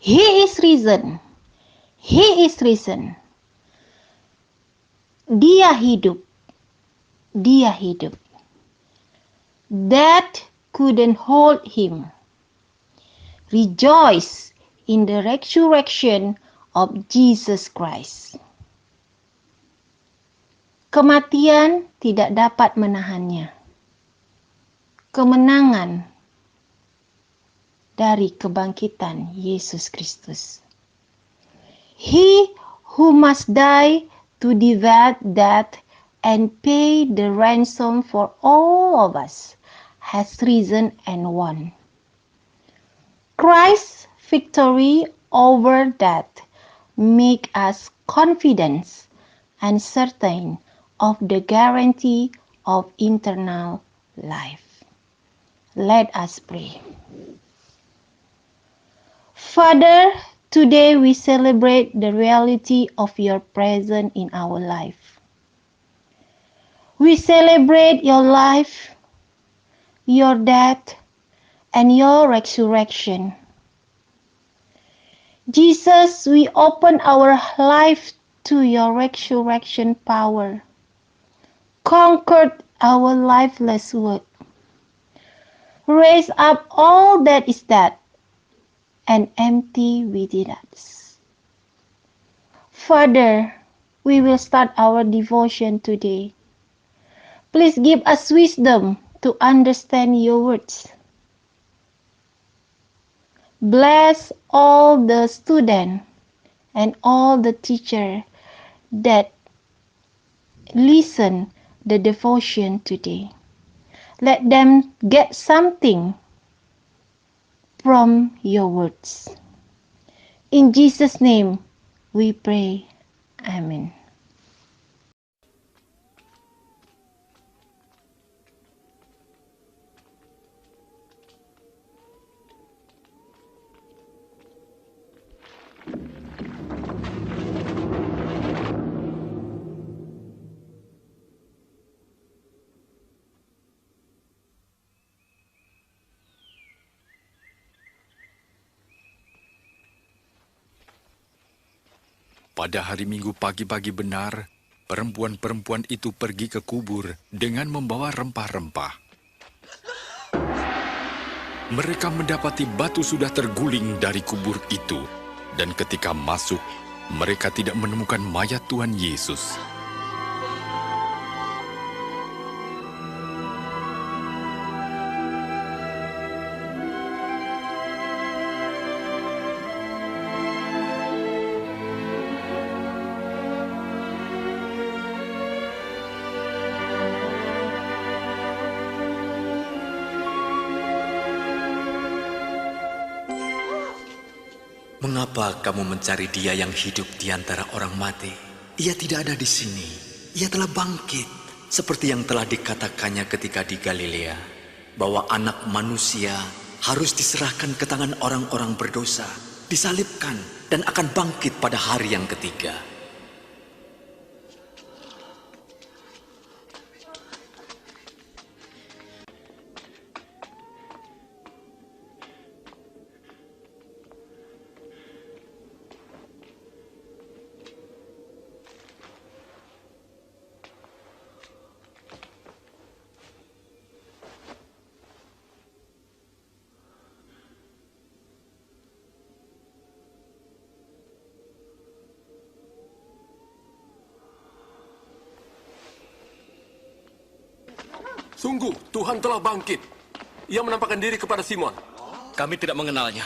He is risen. He is risen. Dia hidup. Dia hidup. Death couldn't hold him. Rejoice in the resurrection of Jesus Christ. Kematian tidak dapat menahannya. Kemenangan dari kebangkitan Yesus Kristus. He who must die to divide death and pay the ransom for all of us has risen and won. Christ's victory over death make us confident and certain of the guarantee of eternal life. Let us pray. Father, today we celebrate the reality of your presence in our life. We celebrate your life, your death, and your resurrection. Jesus, we open our life to your resurrection power. Conquered our lifeless world. Raise up all that is dead and empty within us. Father, we will start our devotion today. Please give us wisdom to understand your words. Bless all the students and all the teachers that listen the devotion today. Let them get something from your words. In Jesus' name we pray. Amen. Pada hari Minggu pagi-pagi benar, perempuan-perempuan itu pergi ke kubur dengan membawa rempah-rempah. Mereka mendapati batu sudah terguling dari kubur itu, dan ketika masuk, mereka tidak menemukan mayat Tuhan Yesus. Mengapa kamu mencari dia yang hidup di antara orang mati? Ia tidak ada di sini. Ia telah bangkit, seperti yang telah dikatakannya ketika di Galilea, bahwa anak manusia harus diserahkan ke tangan orang-orang berdosa, disalibkan, dan akan bangkit pada hari yang ketiga. Sungguh, Tuhan telah bangkit. Ia menampakkan diri kepada Simon. Kami tidak mengenalnya.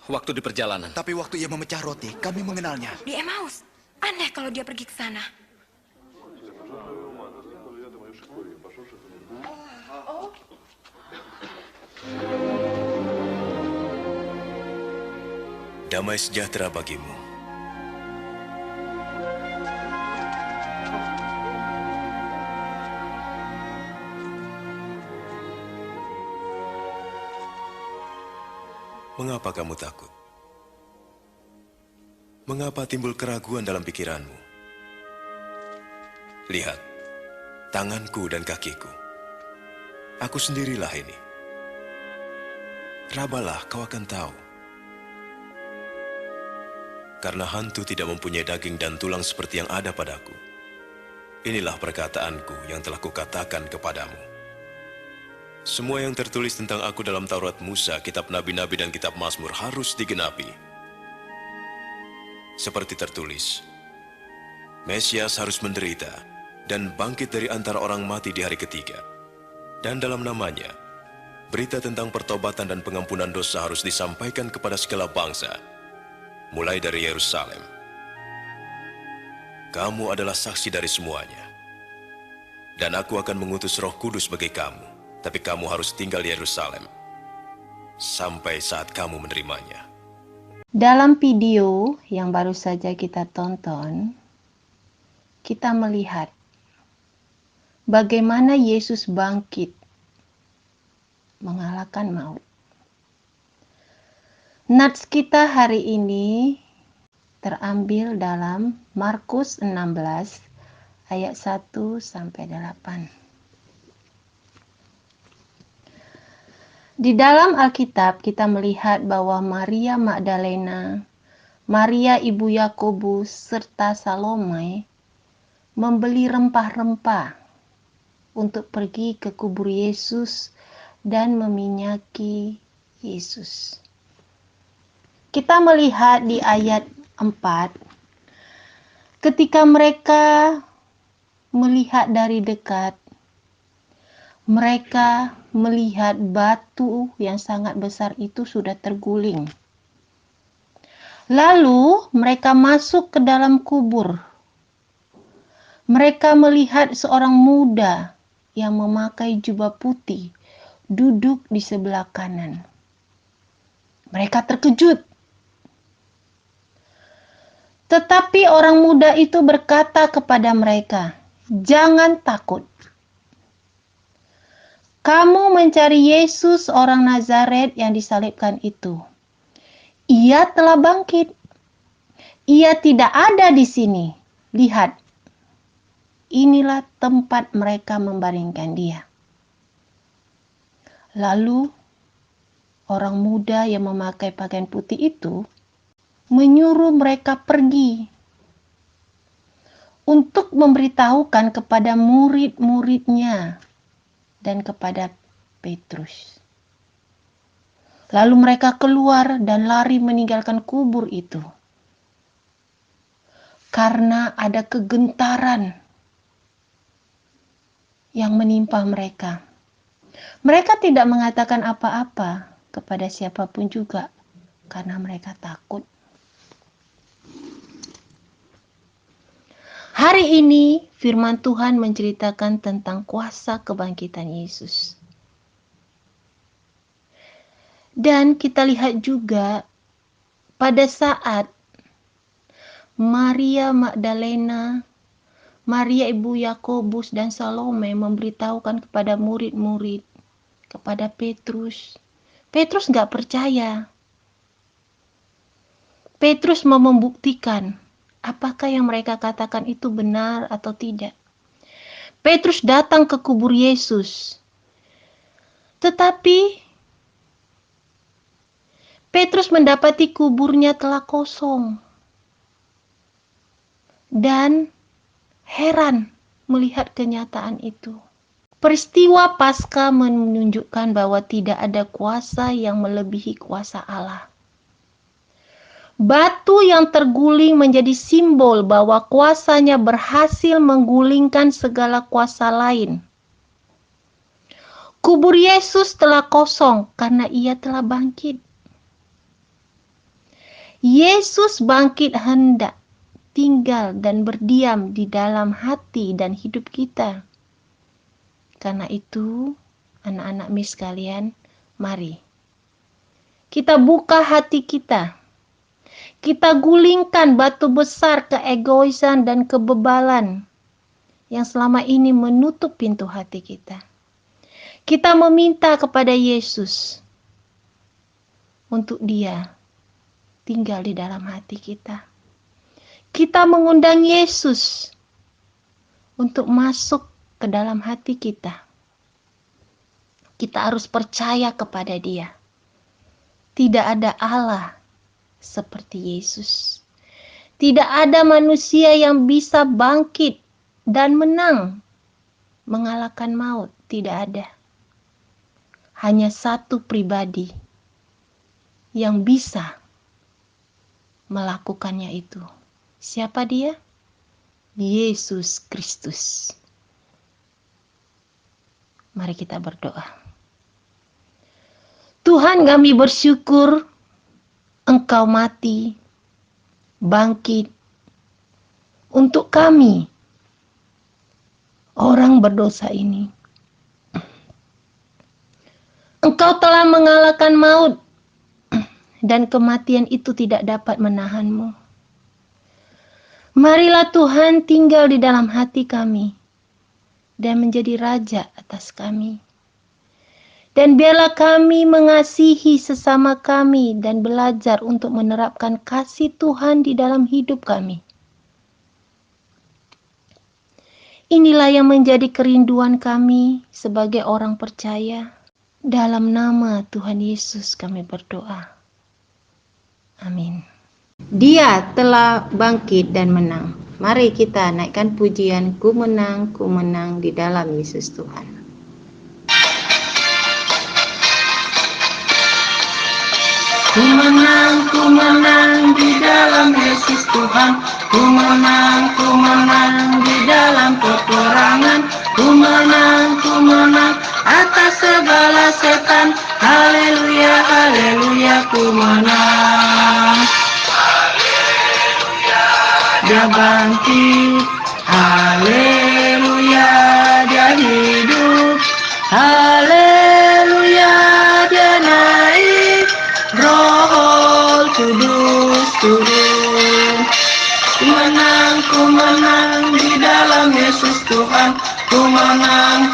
Waktu di perjalanan. Tapi waktu ia memecah roti, kami mengenalnya. Di Emmaus. Aneh kalau dia pergi ke sana. Damai sejahtera bagimu. Mengapa kamu takut? Mengapa timbul keraguan dalam pikiranmu? Lihat, tanganku dan kakiku. Aku sendirilah ini. Rabalah, kau akan tahu. karena hantu tidak mempunyai daging dan tulang seperti yang ada padaku. Inilah perkataanku yang telah kukatakan kepadamu. Semua yang tertulis tentang aku dalam Taurat Musa, kitab Nabi-Nabi dan kitab Mazmur harus digenapi. Seperti tertulis, Mesias harus menderita dan bangkit dari antara orang mati di hari ketiga. Dan dalam namanya, berita tentang pertobatan dan pengampunan dosa harus disampaikan kepada segala bangsa, mulai dari Yerusalem. Kamu adalah saksi dari semuanya. Dan aku akan mengutus Roh Kudus bagi kamu, tapi kamu harus tinggal di Yerusalem sampai saat kamu menerimanya. Dalam video yang baru saja kita tonton, kita melihat bagaimana Yesus bangkit mengalahkan maut. Nats kita hari ini terambil dalam Markus 16 ayat 1 sampai 8. Di dalam Alkitab kita melihat bahwa Maria Magdalena, Maria ibu Yakobus serta Salome membeli rempah-rempah untuk pergi ke kubur Yesus dan meminyaki Yesus. Kita melihat di ayat 4, ketika mereka melihat dari dekat, mereka melihat batu yang sangat besar itu sudah terguling. Lalu mereka masuk ke dalam kubur. Mereka melihat seorang muda yang memakai jubah putih duduk di sebelah kanan. Mereka terkejut. Tetapi orang muda itu berkata kepada mereka, "Jangan takut. Kamu mencari Yesus orang Nazaret yang disalibkan itu. Ia telah bangkit. Ia tidak ada di sini. Lihat, inilah tempat mereka membaringkan dia." Lalu orang muda yang memakai pakaian putih itu menyuruh mereka pergi untuk memberitahukan kepada murid-muridnya dan kepada Petrus. Lalu mereka keluar dan lari meninggalkan kubur itu karena ada kegentaran yang menimpa mereka. Mereka tidak mengatakan apa-apa kepada siapapun juga karena mereka takut. Hari ini firman Tuhan menceritakan tentang kuasa kebangkitan Yesus. Dan kita lihat juga pada saat Maria Magdalena, Maria ibu Yakobus dan Salome memberitahukan kepada murid-murid, kepada Petrus. Petrus nggak percaya. Petrus mau membuktikan apakah yang mereka katakan itu benar atau tidak. Petrus datang ke kubur Yesus. Tetapi Petrus mendapati kuburnya telah kosong. Dan heran melihat kenyataan itu. Peristiwa Paskah menunjukkan bahwa tidak ada kuasa yang melebihi kuasa Allah. Batu yang terguling menjadi simbol bahwa kuasanya berhasil menggulingkan segala kuasa lain. Kubur Yesus telah kosong karena ia telah bangkit. Yesus bangkit hendak tinggal dan berdiam di dalam hati dan hidup kita. Karena itu, anak-anak Miss sekalian, mari kita buka hati kita. Kita gulingkan batu besar keegoisan dan kebebalan yang selama ini menutup pintu hati kita. Kita meminta kepada Yesus untuk Dia tinggal di dalam hati kita. Kita mengundang Yesus untuk masuk ke dalam hati kita. Kita harus percaya kepada Dia. Tidak ada Allah seperti Yesus. Tidak ada manusia yang bisa bangkit dan menang, mengalahkan maut. Tidak ada. Hanya satu pribadi yang bisa melakukannya itu. Siapa dia? Yesus Kristus. Mari kita berdoa. Tuhan, kami bersyukur Engkau mati, bangkit untuk kami, orang berdosa ini. Engkau telah mengalahkan maut, dan kematian itu tidak dapat menahanmu. Marilah Tuhan tinggal di dalam hati kami, dan menjadi Raja atas kami. Dan biarlah kami mengasihi sesama kami dan belajar untuk menerapkan kasih Tuhan di dalam hidup kami. Inilah yang menjadi kerinduan kami sebagai orang percaya. Dalam nama Tuhan Yesus kami berdoa. Amin. Dia telah bangkit dan menang. Mari kita naikkan pujian ku menang di dalam Yesus Tuhan. Ku menang di dalam Yesus Tuhan. Ku menang di dalam peperangan. Ku menang atas segala setan. Haleluya, haleluya, ku menang. Haleluya, dia bangkit. Haleluya, dia hidup. Haleluya, dia naik. Roh Kudus turun. Ku menang di dalam Yesus Tuhan. Ku menang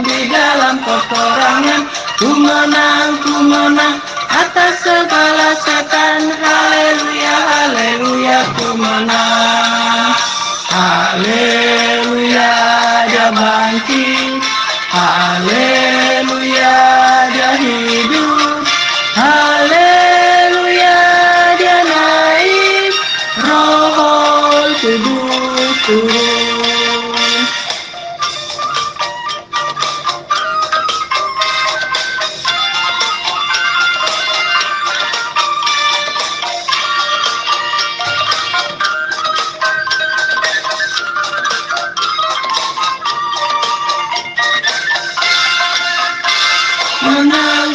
di dalam peperangan. Ku menang atas segala setan. Haleluya, haleluya, ku menang. Haleluya, dia bangkit. Haleluya, dia hidup. Haleluya, dia naik. Roh Kudus turun.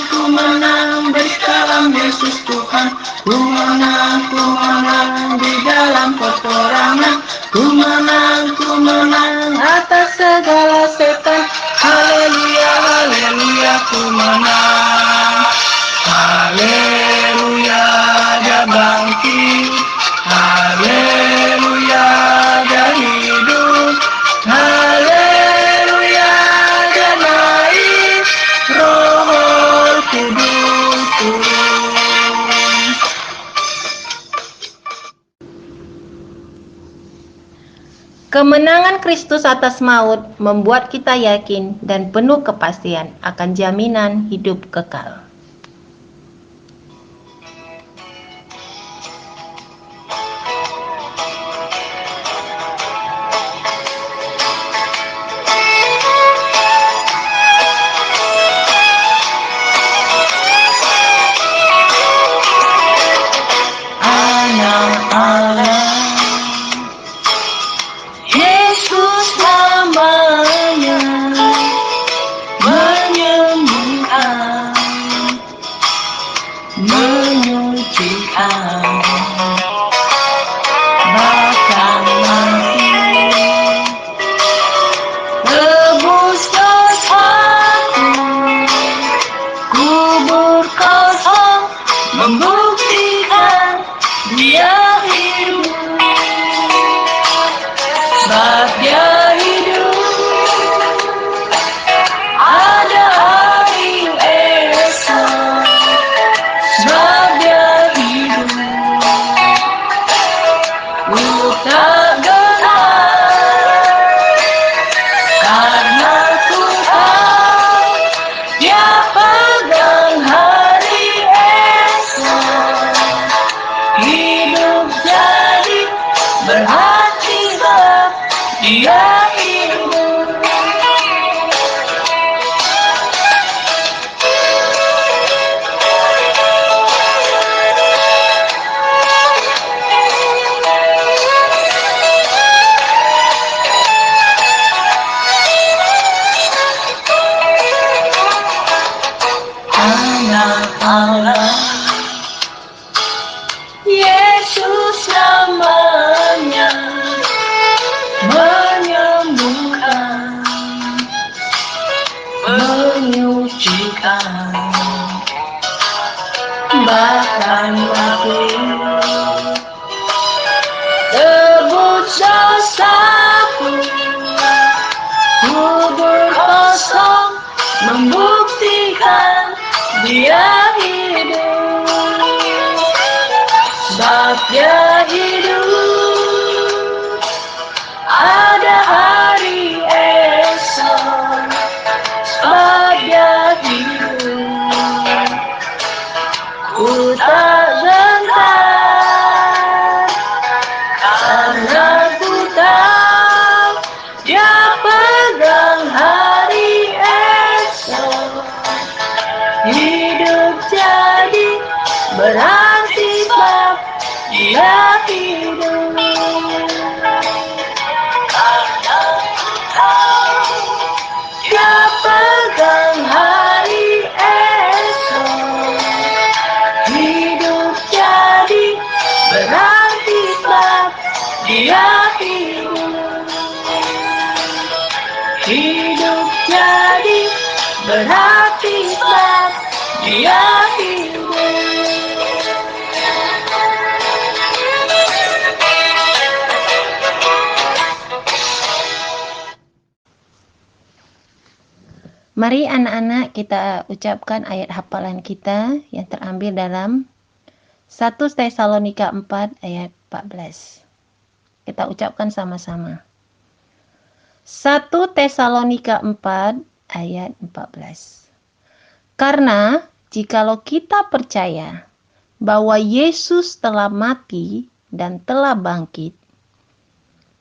Ku menang di dalam Yesus Tuhan. Ku menang di dalam peperangan. Ku menang atas segala setan. Haleluya, haleluya, ku menang. Haleluya, dia bangkit. Haleluya, dia hidup. Haleluya, dia naik. Roh Kudus turun. Kemenangan Kristus atas maut membuat kita yakin dan penuh kepastian akan jaminan hidup kekal. Anak Allah, Yesus namanya, menyembuhkan, menyucikan, bahkan mati, tebus dosaku, kubur kosong, membuktikan dia hidup. Sebab dia hidup, ada hari esok. Sebab dia hidup, ku tak gentar, karena ku tahu dia pegang hari esok. Allah. Yesus namanya menyembuhkan, menyucikan, bahkan mati. Tebus dosaku, kubur kosong membuktikan Dia hidup. Sebab Dia hidup, ada hari esok. Sebab Dia hidup, ku tak gentar, karena ku tahu Dia pegang hari esok. Hidup jadi berarti sebab Dia hidup. Karena ku tahu Dia pegang hari esok. Hidup jadi berarti sebab Dia hidup. Hidup jadi berarti sebab Dia hidup. Mari anak-anak kita ucapkan ayat hafalan kita yang terambil dalam 1 Tesalonika 4 ayat 14. Kita ucapkan sama-sama. 1 Tesalonika 4 ayat 14. Karena jikalau kita percaya bahwa Yesus telah mati dan telah bangkit,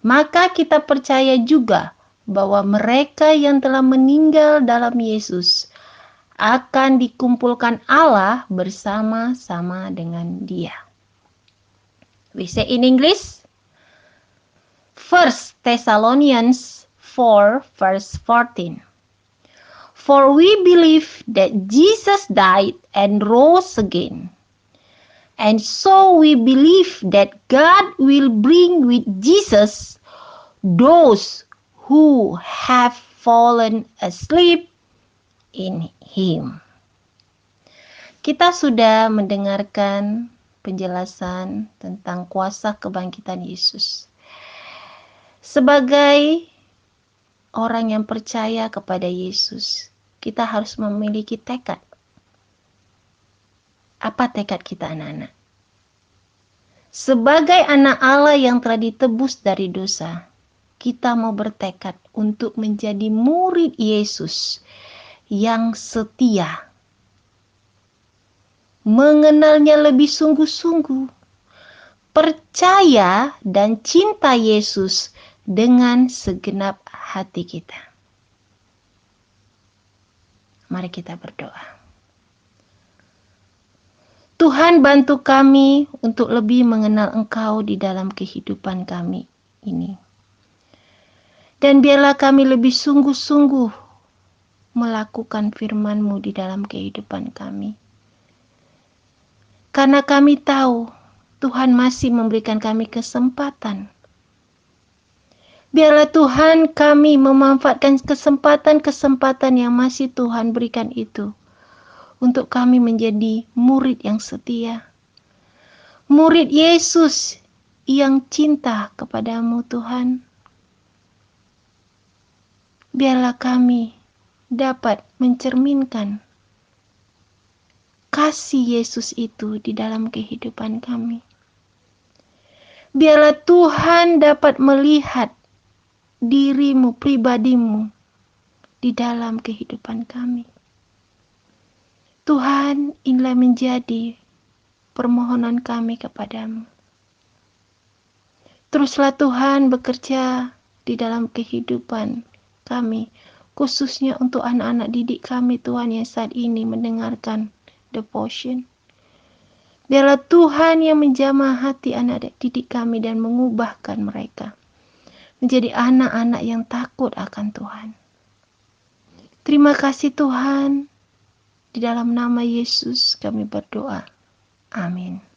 maka kita percaya juga bahwa mereka yang telah meninggal dalam Yesus akan dikumpulkan Allah bersama-sama dengan Dia. We say in English, 1 Thessalonians 4 verse 14. For we believe that Jesus died and rose again. And so we believe that God will bring with Jesus those who have fallen asleep in Him. Kita sudah mendengarkan penjelasan tentang kuasa kebangkitan Yesus. Sebagai orang yang percaya kepada Yesus, kita harus memiliki tekad. Apa tekad kita anak-anak? Sebagai anak Allah yang telah ditebus dari dosa, kita mau bertekad untuk menjadi murid Yesus yang setia, mengenalnya lebih sungguh-sungguh, percaya dan cinta Yesus dengan segenap hati kita. Mari kita berdoa. Tuhan, bantu kami untuk lebih mengenal Engkau di dalam kehidupan kami ini. Dan biarlah kami lebih sungguh-sungguh melakukan firman-Mu di dalam kehidupan kami. Karena kami tahu Tuhan masih memberikan kami kesempatan. Biarlah Tuhan kami memanfaatkan kesempatan-kesempatan yang masih Tuhan berikan itu untuk kami menjadi murid yang setia. Murid Yesus yang cinta kepadamu Tuhan. Biarlah kami dapat mencerminkan kasih Yesus itu di dalam kehidupan kami. Biarlah Tuhan dapat melihat dirimu, pribadimu di dalam kehidupan kami. Tuhan, inilah menjadi permohonan kami kepadamu. Teruslah Tuhan bekerja di dalam kehidupan kami, khususnya untuk anak-anak didik kami Tuhan yang saat ini mendengarkan devotion. Biarlah Tuhan yang menjamah hati anak didik kami dan mengubahkan mereka menjadi anak-anak yang takut akan Tuhan. Terima kasih Tuhan, Di dalam nama Yesus kami berdoa. Amin.